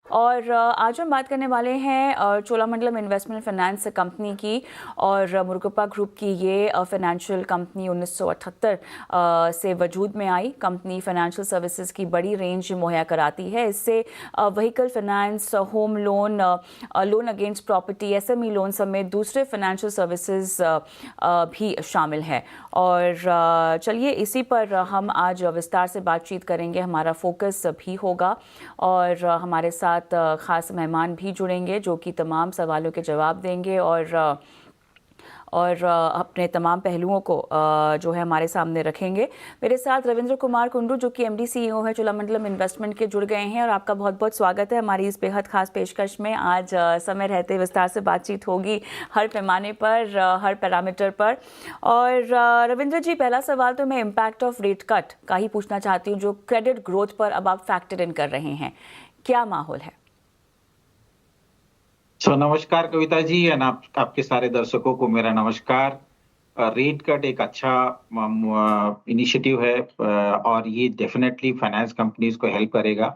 और आज हम बात करने वाले हैं चोलामंडलम इन्वेस्टमेंट फाइनेंस कंपनी की। और मुरुगप्पा ग्रुप की ये फाइनेंशियल कंपनी 1978 से वजूद में आई कंपनी फाइनेंशियल सर्विसेज की बड़ी रेंज मुहैया कराती है। इससे vehicle finance, home loan, loan against property, SME loan समेत दूसरे फाइनेंशियल सर्विसेज भी शामिल है। और चलिए इसी पर हम आज विस्तार से बातचीत करेंगे। हमारा फोकस भी होगा और हमारे साथ ख़ास मेहमान भी जुड़ेंगे जो कि तमाम सवालों के जवाब देंगे और अपने तमाम पहलुओं को जो है हमारे सामने रखेंगे। मेरे साथ रविंद्र कुमार कुंडू जो कि एमडी सीईओ है चोलामंडलम इन्वेस्टमेंट के, जुड़ गए हैं। और आपका बहुत बहुत स्वागत है हमारी इस बेहद खास पेशकश में। आज समय रहते विस्तार से बातचीत होगी हर पैमाने पर, हर पैरामीटर पर। और रविंद्र जी, पहला सवाल तो मैं इम्पैक्ट ऑफ रेट कट का ही पूछना चाहती हूँ जो क्रेडिट ग्रोथ पर अब आप फैक्टर इन कर रहे हैं। क्या माहौल है? नमस्कार कविता जी एंड आपके सारे दर्शकों को मेरा नमस्कार। रेट कट एक अच्छा इनिशिएटिव है और ये डेफिनेटली फाइनेंस कंपनीज को हेल्प करेगा।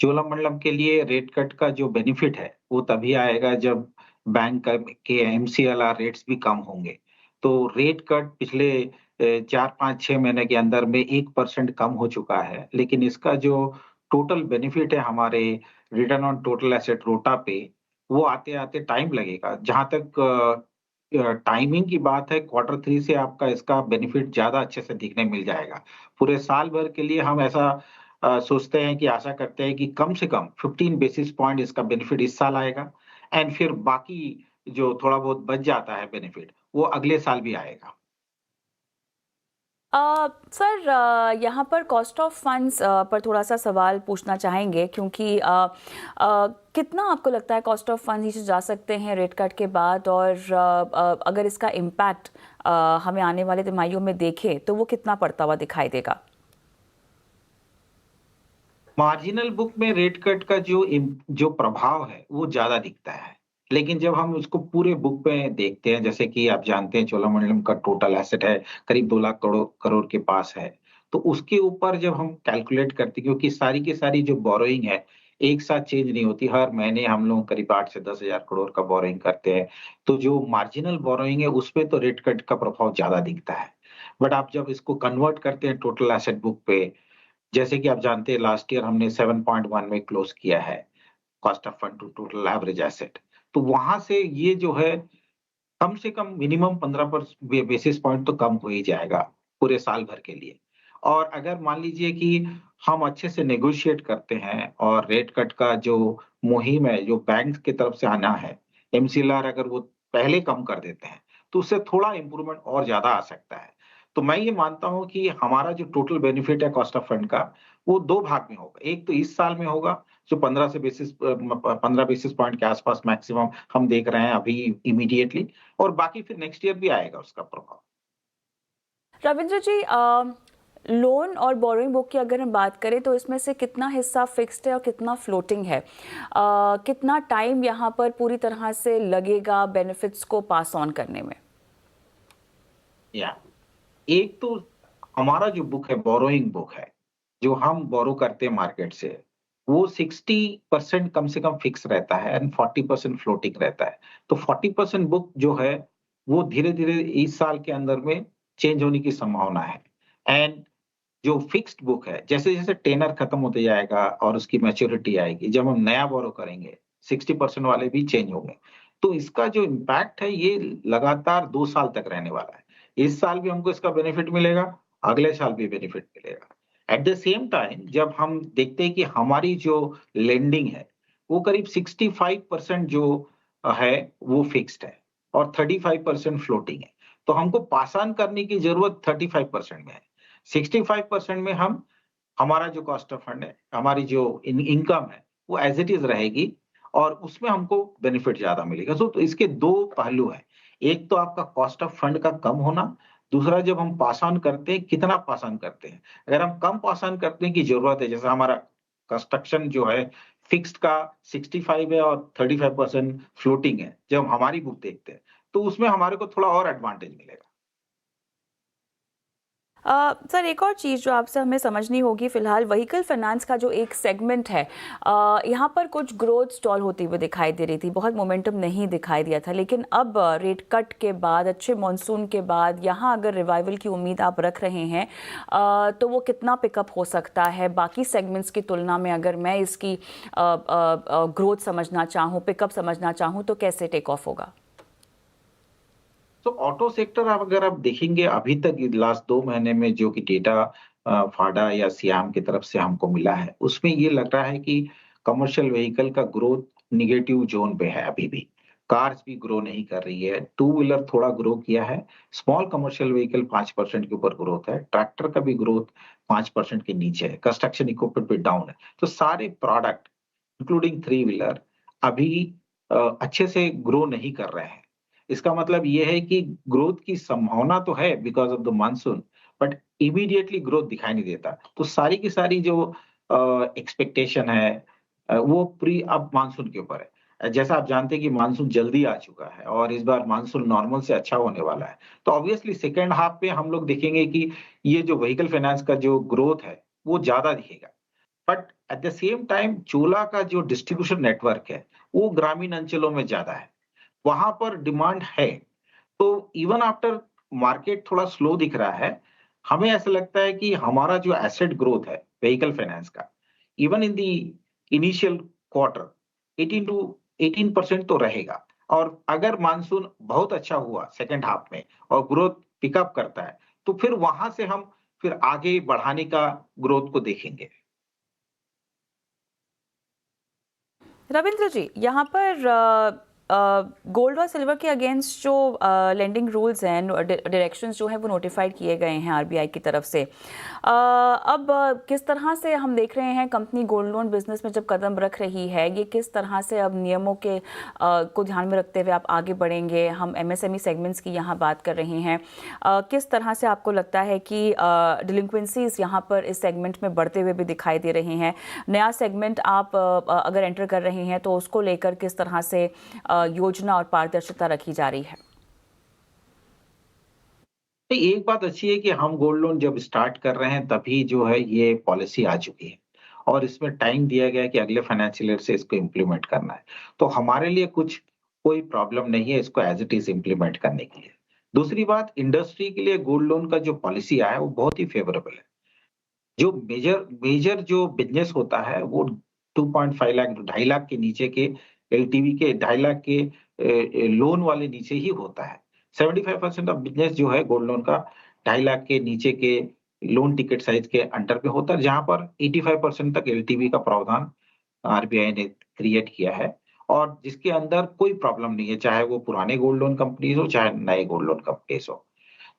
चोलामंडलम के लिए रेट कट का जो बेनिफिट है वो तभी आएगा जब बैंक के एमसीएलआर रेट्स भी कम होंगे। तो रेट कट पिछले 4-5-6 महीने के अंदर में 1% कम हो चुका है, लेकिन इसका जो टोटल बेनिफिट है हमारे रिटर्न ऑन टोटल एसेट रोटा पे, वो आते-आते टाइम लगेगा। जहाँ तक टाइमिंग की बात है, Q3 से आपका इसका बेनिफिट ज़्यादा अच्छे से दिखने मिल जाएगा। पूरे साल भर के लिए हम ऐसा सोचते हैं कि आशा करते हैं कि कम से कम 15 बेसिस पॉइंट इसका बेनिफिट इस साल आएगा एंड फिर बाकी जो थोड़ा बहुत बच जाता है बेनिफिट, वो अगले साल भी आएगा। सर, यहाँ पर कॉस्ट ऑफ फंड्स पर थोड़ा सा सवाल पूछना चाहेंगे क्योंकि कितना आपको लगता है कॉस्ट ऑफ फंड्स नीचे जा सकते हैं रेट कट के बाद? और अगर इसका इम्पैक्ट हमें आने वाले तिमाहियों में देखें तो वो कितना पड़ता हुआ दिखाई देगा? मार्जिनल बुक में रेट कट का जो प्रभाव है वो ज्यादा दिखता है, लेकिन जब हम उसको पूरे बुक में देखते हैं, जैसे कि आप जानते हैं चोलामंडलम का टोटल एसेट है करीब 2 लाख करोड़ करोड़ के पास है। तो उसके ऊपर जब हम कैलकुलेट करते हैं, क्योंकि सारी की सारी जो बोरोइंग है एक साथ चेंज नहीं होती, हर महीने हम लोग करीब 8 से 10 हजार करोड़ का बोरोइंग करते हैं। तो जो मार्जिनल बोरोइंग है उसपे तो रेट कट का प्रभाव ज्यादा दिखता है। बट आप जब इसको कन्वर्ट करते हैं टोटल एसेट बुक पे, जैसे कि आप जानते हैं लास्ट ईयर हमने 7.1 में क्लोज किया है cost of fund to total average asset. तो वहां से ये जो है कम से कम मिनिमम 15 बेसिस पॉइंट तो कम हो ही जाएगा पूरे साल भर के लिए। और अगर मान लीजिए कि हम अच्छे से नेगोशिएट करते हैं और रेट कट का जो मुहिम है जो बैंक की तरफ से आना है, एमसीएलआर अगर वो पहले कम कर देते हैं तो उससे थोड़ा इंप्रूवमेंट और ज्यादा आ सकता है। तो मैं ये मानता हूं कि हमारा जो टोटल बेनिफिट है कॉस्ट ऑफ फंड का, वो 2 भाग में होगा। एक तो इस साल में होगा जो 15 बेसिस पॉइंट के आसपास मैक्सिमम हम देख रहे हैं अभी इमीडिएटली, और बाकी फिर नेक्स्ट ईयर भी आएगा उसका प्रभाव। रविंद्र जी, लोन और बोरोइंग बुक की अगर हम बात करें तो इसमें से कितना हिस्सा फिक्स्ड है और कितना फ्लोटिंग है? कितना टाइम यहाँ पर पूरी तरह से लगेगा बेनिफिट्स को पास ऑन करने में? या एक तो हमारा जो बुक है बोरोइंग बुक है, जो हम बोरो करते हैं मार्केट से, वो 60% कम से कम फिक्स रहता है एंड 40% फ्लोटिंग रहता है। तो 40% बुक जो है वो धीरे धीरे इस साल के अंदर में चेंज होने की संभावना है। एंड जो फिक्स्ड बुक है, जैसे-जैसे टेनर खत्म होते जाएगा और उसकी मैच्योरिटी आएगी, जब हम नया बोरो करेंगे, 60% वाले भी चेंज होंगे। तो इसका जो इम्पैक्ट है ये लगातार 2 साल तक रहने वाला है। इस साल भी हमको इसका बेनिफिट मिलेगा, अगले साल भी बेनिफिट मिलेगा। एट द सेम टाइम जब हम देखते हैं कि हमारी जो लेंडिंग है, वो करीब 65% जो है वो फिक्स्ड है और 35% फ्लोटिंग है। तो हमको पास ऑन करने की ज़रूरत 35% में है। 65% में हम हमारा जो कॉस्ट ऑफ फंड है, हमारी जो इनकम है, वो एज़ इट इज़ रहेगी और उसमें हमको बेनिफिट ज़्यादा मिलेगा। तो इसके 2 पहलू हैं। एक तो आपका कॉस्ट ऑफ फंड का कम होना, दूसरा जब हम पास ऑन करते हैं, कितना पास ऑन करते हैं। अगर हम कम पास ऑन करने की ज़रूरत है, जैसे हमारा कंस्ट्रक्शन जो है फिक्स्ड का 65 है और 35% फ्लोटिंग है, जब हम हमारी बुक देखते हैं, तो उसमें हमारे को थोड़ा और एडवांटेज मिलेगा। सर, एक और चीज़ जो आपसे हमें समझनी होगी फ़िलहाल, व्हीकल फाइनेंस का जो एक सेगमेंट है, यहाँ पर कुछ ग्रोथ स्टॉल होती हुई दिखाई दे रही थी, बहुत मोमेंटम नहीं दिखाई दिया था, लेकिन अब रेट कट के बाद, अच्छे मॉनसून के बाद यहाँ अगर रिवाइवल की उम्मीद आप रख रहे हैं, तो वो कितना पिकअप हो सकता है बाकी सेगमेंट्स की तुलना में? अगर मैं इसकी ग्रोथ समझना चाहूँ, पिकअप समझना चाहूँ, तो कैसे टेक ऑफ होगा? तो ऑटो सेक्टर आप अगर आप देखेंगे अभी तक लास्ट 2 महीने में जो कि डेटा फाडा या सियाम की तरफ से हमको मिला है, उसमें ये लग रहा है कि कमर्शियल व्हीकल का ग्रोथ नेगेटिव ज़ोन पे है अभी भी। कार्स भी ग्रो नहीं कर रही है, टू व्हीलर थोड़ा ग्रो किया है, स्मॉल कमर्शियल व्हीकल 5% के ऊपर ग्रोथ है, ट्रैक्टर का भी ग्रोथ 5% के नीचे है, कंस्ट्रक्शन इक्विपमेंट भी डाउन है। तो सारे प्रोडक्ट इंक्लूडिंग थ्री व्हीलर अभी अच्छे से ग्रो नहीं कर रहे हैं। इसका मतलब ये है कि ग्रोथ की संभावना तो है because of the monsoon, but immediately growth दिखाई नहीं देता। तो सारी की सारी जो एक्सपेक्टेशन है वो प्री अब मानसून के ऊपर है। जैसा आप जानते हैं कि मानसून जल्दी आ चुका है और इस बार मानसून नॉर्मल से अच्छा होने वाला है। तो ऑब्वियसली सेकंड हाल्फ में हम लोग देखेंगे कि ये जो व्हीकल फाइनेंस का जो ग्रोथ है, वो ज़्यादा दिखेगा। But at the same time Chola का जो डिस्ट्रीब्यूशन नेटवर्क है, वो ग्रामीण अंचलों में ज़्यादा है। वहाँ पर डिमांड है। तो इवन आफ्टर मार्केट थोड़ा स्लो दिख रहा है, हमें ऐसा लगता है कि हमारा जो एसेट ग्रोथ है व्हीकल फाइनेंस का, even in the initial quarter 18 to 18% तो रहेगा। और अगर मानसून बहुत अच्छा हुआ सेकंड हाफ में और ग्रोथ पिकअप करता है, तो फिर वहां से हम फिर आगे बढ़ाने का ग्रोथ को देखेंगे। रविंद्र जी, यहाँ पर गोल्ड और सिल्वर के अगेंस्ट जो लेंडिंग रूल्स हैं, डायरेक्शंस जो हैं, वो नोटिफाइड किए गए हैं आरबीआई की तरफ से। अब किस तरह से हम देख रहे हैं कंपनी गोल्ड लोन बिजनेस में जब कदम रख रही है, ये किस तरह से अब नियमों के को ध्यान में रखते हुए आप आगे बढ़ेंगे? हम एमएसएमई सेगमेंट्स की यहाँ बात कर रहे हैं। किस तरह से आपको लगता है कि डिलिंक्वेंसीज यहाँ पर इस सेगमेंट में बढ़ते हुए भी दिखाई दे रहे हैं? नया सेगमेंट आप अगर एंटर कर रहे हैं तो उसको लेकर किस तरह से योजना और पारदर्शिता रखी जा रही है? तो एक बात अच्छी है कि हम गोल्ड लोन जब स्टार्ट कर रहे हैं तभी जो है ये पॉलिसी आ चुकी है और इसमें टाइम दिया गया है कि अगले फाइनेंशियल ईयर से इसको इम्प्लीमेंट करना है। तो हमारे लिए कुछ कोई प्रॉब्लम नहीं है इसको एज़ इट इज़ इम्प्लीमेंट करने के लिए। दूसरी बात इंडस्ट्री के लिए गोल्ड लोन का जो पॉलिसी आया है वो बहुत ही फेवरेबल है। जो मेजर मेजर जो बिज़नेस होता है वो 2.5 लाख 2.5 लाख के नीचे के एलटीवी के 2.5 लाख के लोन वाले नीचे ही होता है। 75% ऑफ बिज़नेस जो है गोल्ड लोन का 2.5 लाख के नीचे के लोन टिकट साइज़ के अंडर पे होता है, जहाँ पर 85% तक एलटीवी का प्रावधान आरबीआई ने क्रिएट किया है और जिसके अंदर कोई प्रॉब्लम नहीं है, चाहे वो पुराने गोल्ड लोन कंपनीज़ हो, चाहे नए गोल्ड लोन कंपनीज़ हो।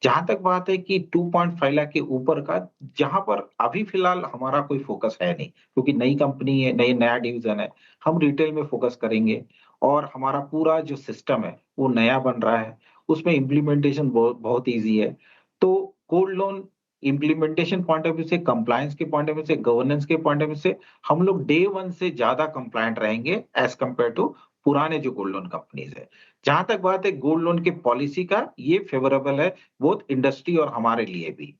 जहाँ तक बात है कि 2.5 लाख के ऊपर का, जहाँ पर अभी फ़िलहाल हमारा कोई फ़ोकस है नहीं, क्योंकि नई कंपनी है, नया डिवीज़न है, हम रिटेल में फ़ोकस करेंगे और हमारा पूरा जो सिस्टम है, वो नया बन रहा है, उसमें इम्प्लीमेंटेशन बहुत बहुत ईज़ी है। तो gold loan implementation point of view से, कंप्लायंस के पॉइंट ऑफ व्यू से, गवर्नेंस के पॉइंट ऑफ व्यू से, हम लोग डे 1 से ज़्यादा कंप्लायंट रहेंगे एज़ कम्पेयर टू पुराने जो गोल्ड लोन कंपनीज़ है। जहाँ तक बात है गोल्ड लोन की पॉलिसी का, ये फ़ेवरेबल है बोथ इंडस्ट्री और हमारे लिए भी।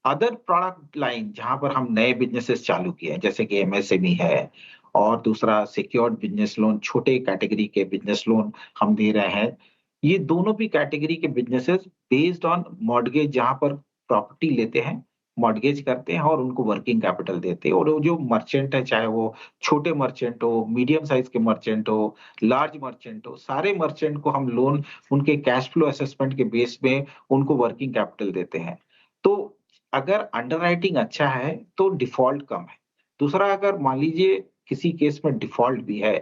अदर प्रोडक्ट लाइन जहाँ पर हम नए बिज़नेसेस चालू किए हैं, जैसे कि एमएसएमई है और दूसरा सिक्योर्ड बिज़नेस लोन, छोटे कैटेगरी के बिज़नेस लोन हम दे रहे हैं। ये दोनों भी कैटेगरी के बिज़नेसेस बेस्ड ऑन मॉर्टगेज, जहाँ पर प्रॉपर्टी लेते हैं, मॉर्टगेज करते हैं और उनको वर्किंग कैपिटल देते हैं और वो जो मर्चेंट है, चाहे वो छोटे मर्चेंट हो, मीडियम साइज़ के मर्चेंट हो, लार्ज मर्चेंट हो, सारे मर्चेंट को हम लोन उनके कैश फ्लो असेसमेंट के बेस में उनको वर्किंग कैपिटल देते हैं। तो अगर अंडरराइटिंग अच्छा है, तो डिफ़ॉल्ट कम है। दूसरा, अगर मान लीजिए किसी केस में डिफ़ॉल्ट भी है,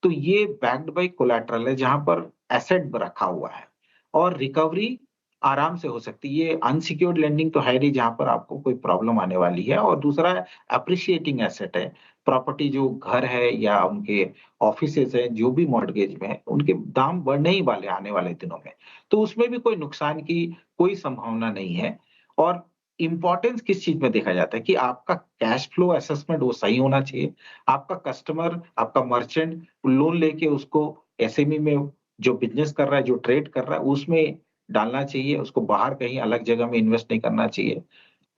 तो ये बैक्ड बाय कोलैटरल है, जहाँ पर एसेट ब रखा हुआ है और रिकवरी आराम से हो सकती है। ये अनसिक्योर्ड लेंडिंग तो है नहीं, जहाँ पर आपको कोई प्रॉब्लम आने वाली है और दूसरा एप्रिशिएटिंग एसेट है। प्रॉपर्टी जो घर है या उनके ऑफिसेज़ हैं, जो भी मॉर्टगेज में है, उनके दाम बढ़ने ही वाले आने वाले दिनों में। तो उसमें भी कोई नुकसान की कोई संभावना नहीं है और इम्पोर्टेंस किस चीज़ में देखा जाता है कि आपका कैश फ्लो असेसमेंट वो सही होना चाहिए। आपका कस्टमर, आपका मर्चेंट लोन लेके उसको एसएमई में जो बिज़नेस कर रहा है, जो ट्रेड कर रहा है, उसमें डालना चाहिए, उसको बाहर कहीं अलग जगह में इन्वेस्ट नहीं करना चाहिए।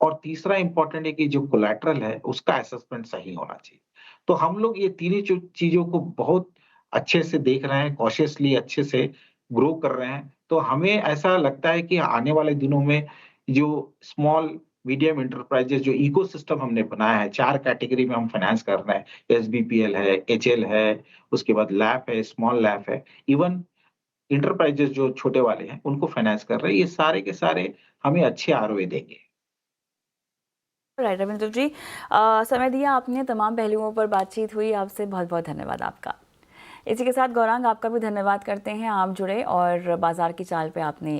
और तीसरा इम्पोर्टेंट है कि जो कोलैटरल है, उसका असेसमेंट सही होना चाहिए। तो हम लोग ये तीनों चीज़ों को बहुत अच्छे से देख रहे हैं, कॉशियसली अच्छे से ग्रो कर रहे हैं। तो हमें ऐसा लगता है कि आने वाले दिनों में जो स्मॉल मीडियम एंटरप्राइजेज़ जो इकोसिस्टम हमने बनाया है, 4 कैटेगरी में हम फाइनेंस कर रहे हैं। एसबीपीएल है, एचएल है, उसके बाद लैप है, स्मॉल लैप है, इवन एंटरप्राइजेज़ जो छोटे वाले हैं, उनको फाइनेंस कर रहे हैं। ये सारे के सारे हमें अच्छे आरओए देंगे। राइट रविंद्र जी, समय दिया आपने, तमाम पहलुओं पर बातचीत हुई आपसे, बहुत बहुत धन्यवाद आपका। इसी के साथ गौरांग, आपका भी धन्यवाद करते हैं, आप जुड़े और बाजार की चाल पे आपने